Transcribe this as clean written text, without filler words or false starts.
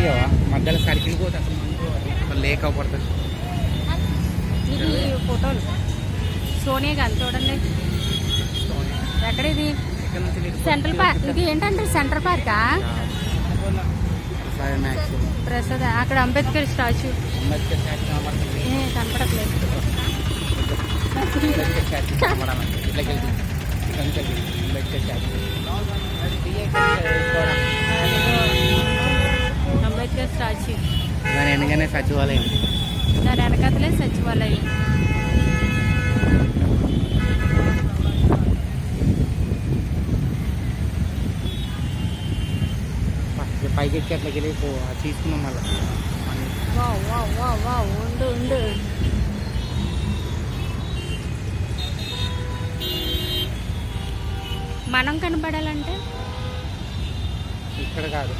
తీయవా మధ్యలో సర్కిల్ పోతే అసలు లేక పడుతుంది. ఇది ఫోటోలు సోనియా గాంధీ చూడండి. ఎక్కడ ఇది? Central park. ఇది ఏంటంటే సెంట్రల్ పార్కా? ప్రసాద్. అక్కడ అంబేద్కర్ స్టాచ్యూ కనపడట్లేదు. అంబేద్కర్ స్టాచ్యూ. దాని వెనకనే సచివాలయం. దాని వెనకతలే సచివాలయం. పైకి ఎక్కి అట్లకి వెళ్ళి తీసుకున్నాం మళ్ళీ. Wow wow wow wow. ఉండు ఉండు. మనం కనపడాలంటే ఇక్కడ కాదు.